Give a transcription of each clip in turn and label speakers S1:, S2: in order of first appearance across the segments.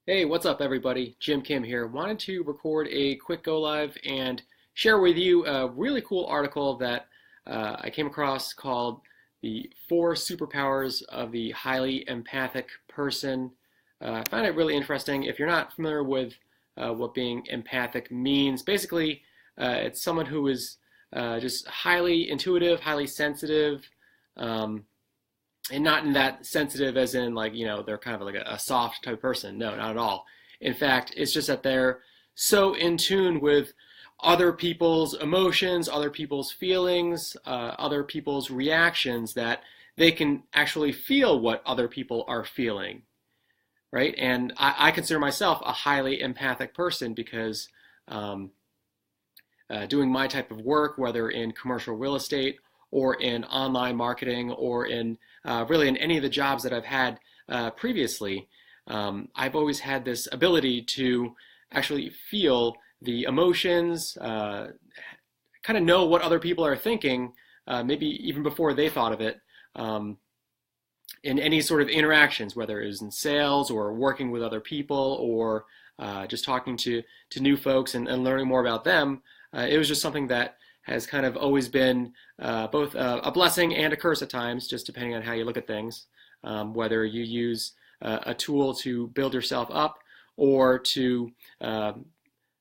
S1: Hey, what's up, everybody? Jim Kim here. Wanted to record a quick go live and share with you a really cool article that I came across called The Four Superpowers of the Highly Empathic Person. I find it really interesting. If you're not familiar with what being empathic means, basically, it's someone who is just highly intuitive, highly sensitive, um, and not in that sensitive as in like they're kind of like a soft type of person. No, not at all. In fact, it's just that they're so in tune with other people's emotions, other people's feelings, other people's reactions that they can actually feel what other people are feeling, right? And I consider myself a highly empathic person because um, doing my type of work, whether in commercial real estate or in online marketing or in really in any of the jobs that I've had previously, I've always had this ability to actually feel the emotions, kind of know what other people are thinking, maybe even before they thought of it, um, in any sort of interactions, whether it was in sales or working with other people or just talking to new folks and learning more about them. It was just something that has kind of always been both a blessing and a curse at times, just depending on how you look at things. Whether you use a tool to build yourself up or to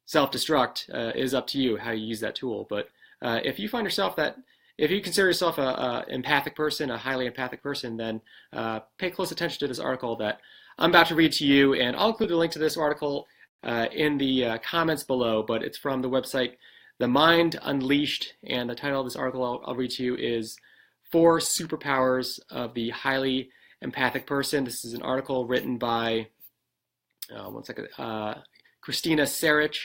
S1: self-destruct is up to you how you use that tool. But if you find yourself that if you consider yourself a empathic person, a highly empathic person, then pay close attention to this article that I'm about to read to you, and I'll include a link to this article in the comments below. But it's from the website The Mind Unleashed, and the title of this article I'll read to you is Four Superpowers of the Highly Empathic Person. This is an article written by Christina Sarich.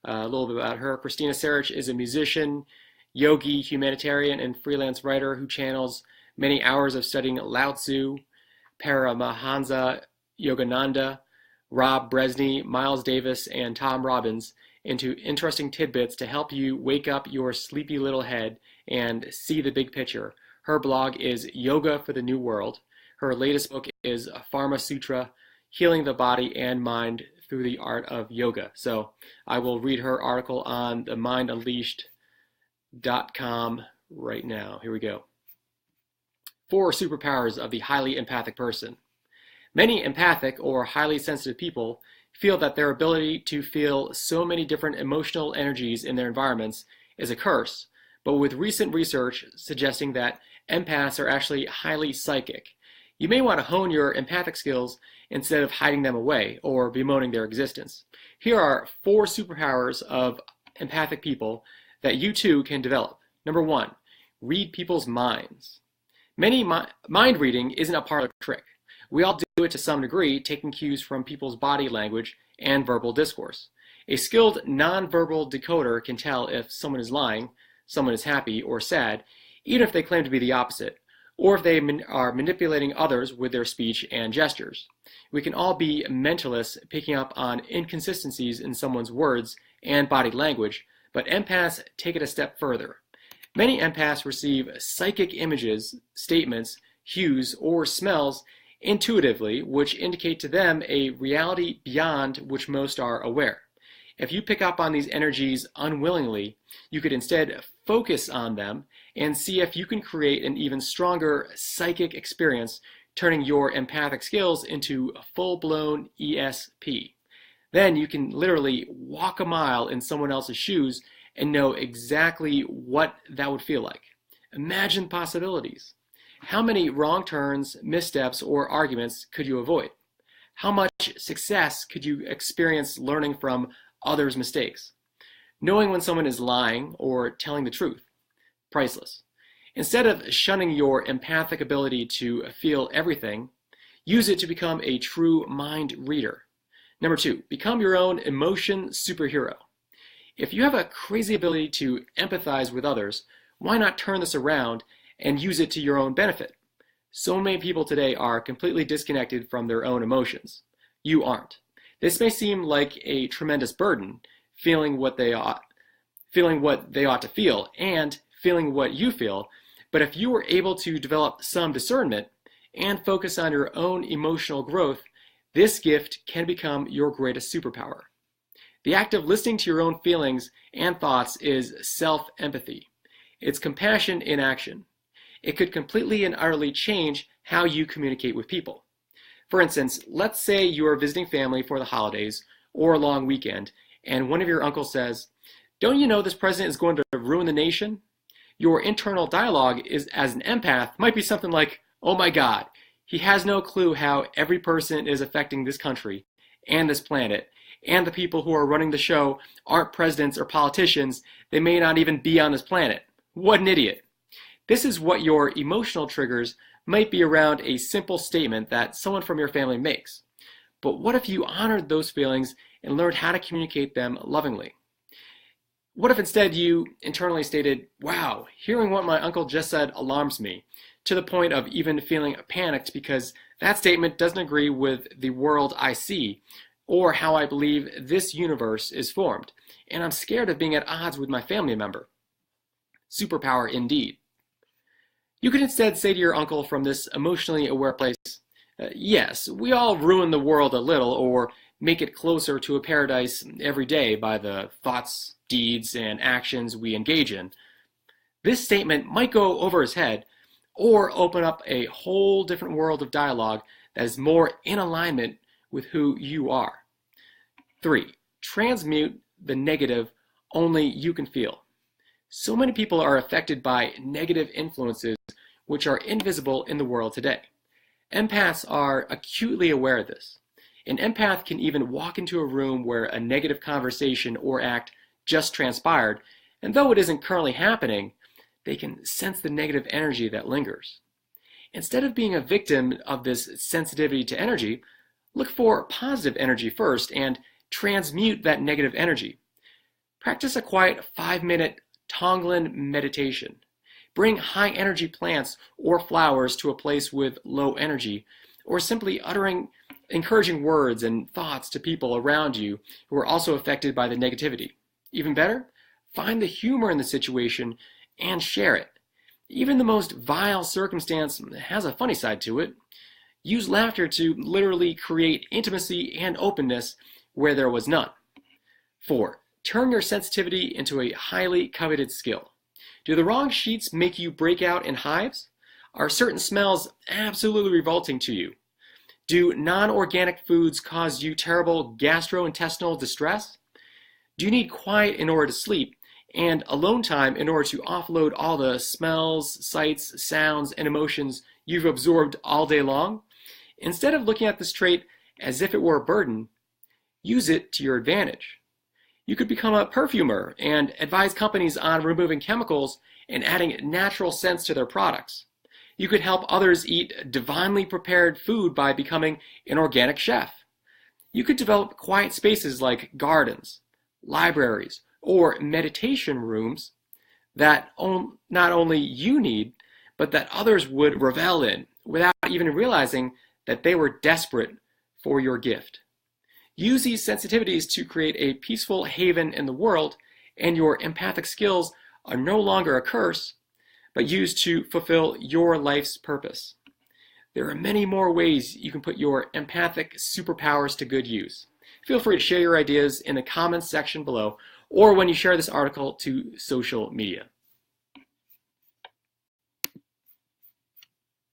S1: A little bit about her. Christina Sarich is a musician, yogi, humanitarian, and freelance writer who channels many hours of studying Lao Tzu, Paramahansa Yogananda, Rob Bresney, Miles Davis, and Tom Robbins into interesting tidbits to help you wake up your sleepy little head and see the big picture. Her blog is Yoga for the New World. Her latest book is Pharma Sutra, Healing the Body and Mind Through the Art of Yoga. So I will read her article on themindunleashed.com right now. Here we go. Four superpowers of the highly empathic person. Many empathic or highly sensitive people feel that their ability to feel so many different emotional energies in their environments is a curse, but with recent research suggesting that empaths are actually highly psychic. You may want to hone your empathic skills instead of hiding them away or bemoaning their existence. Here are four superpowers of empathic people that you too can develop. Number one, read people's minds. Many mind reading isn't a parlor trick. We all do it to some degree, taking cues from people's body language and verbal discourse. A skilled nonverbal decoder can tell if someone is lying, someone is happy or sad, even if they claim to be the opposite, or if they are manipulating others with their speech and gestures. We can all be mentalists picking up on inconsistencies in someone's words and body language, but empaths take it a step further. Many empaths receive psychic images, statements, hues, or smells intuitively, which indicate to them a reality beyond which most are aware. If you pick up on these energies unwillingly, you could instead focus on them and see if you can create an even stronger psychic experience, turning your empathic skills into a full-blown ESP. Then you can literally walk a mile in someone else's shoes and know exactly what that would feel like. Imagine possibilities. How many wrong turns, missteps, or arguments could you avoid? How much success could you experience learning from others' mistakes? Knowing when someone is lying or telling the truth. Priceless. Instead of shunning your empathic ability to feel everything, use it to become a true mind reader. Number two, become your own emotion superhero. If you have a crazy ability to empathize with others, why not turn this around and use it to your own benefit? So many people today are completely disconnected from their own emotions. You aren't. This may seem like a tremendous burden, feeling what they ought to feel and feeling what you feel, but if you were able to develop some discernment and focus on your own emotional growth, This gift can become your greatest superpower. The act of listening to your own feelings and thoughts is self-empathy. It's compassion in action. It could completely and utterly change how you communicate with people. For instance, let's say you are visiting family for the holidays or a long weekend, and one of your uncles says, "Don't you know this president is going to ruin the nation?" Your internal dialogue is, as an empath, might be something like, "Oh my God, he has no clue how every person is affecting this country and this planet, and the people who are running the show aren't presidents or politicians. They may not even be on this planet. What an idiot." This is what your emotional triggers might be around a simple statement that someone from your family makes. But what if you honored those feelings and learned how to communicate them lovingly? What if instead you internally stated, "Wow, hearing what my uncle just said alarms me," to the point of even feeling panicked because that statement doesn't agree with the world I see or how I believe this universe is formed, and I'm scared of being at odds with my family member. Superpower indeed. You could instead say to your uncle from this emotionally aware place, "Yes, we all ruin the world a little or make it closer to a paradise every day by the thoughts, deeds, and actions we engage in." This statement might go over his head or open up a whole different world of dialogue that is more in alignment with who you are. 3. Transmute the negative only you can feel. So many people are affected by negative influences which are invisible in the world today. Empaths are acutely aware of this. An empath can even walk into a room where a negative conversation or act just transpired, and though it isn't currently happening, they can sense the negative energy that lingers. Instead of being a victim of this sensitivity to energy, look for positive energy first and transmute that negative energy. Practice a quiet 5-minute Tonglen meditation. Bring high-energy plants or flowers to a place with low energy, or simply uttering encouraging words and thoughts to people around you who are also affected by the negativity. Even better, find the humor in the situation and share it. Even the most vile circumstance has a funny side to it. Use laughter to literally create intimacy and openness where there was none. 4. Turn your sensitivity into a highly coveted skill. Do the wrong sheets make you break out in hives? Are certain smells absolutely revolting to you? Do non-organic foods cause you terrible gastrointestinal distress? Do you need quiet in order to sleep and alone time in order to offload all the smells, sights, sounds, and emotions you've absorbed all day long? Instead of looking at this trait as if it were a burden, use it to your advantage. You could become a perfumer and advise companies on removing chemicals and adding natural scents to their products. You could help others eat divinely prepared food by becoming an organic chef. You could develop quiet spaces like gardens, libraries, or meditation rooms that not only you need, but that others would revel in without even realizing that they were desperate for your gift. Use these sensitivities to create a peaceful haven in the world, and your empathic skills are no longer a curse, but used to fulfill your life's purpose. There are many more ways you can put your empathic superpowers to good use. Feel free to share your ideas in the comments section below or when you share this article to social media.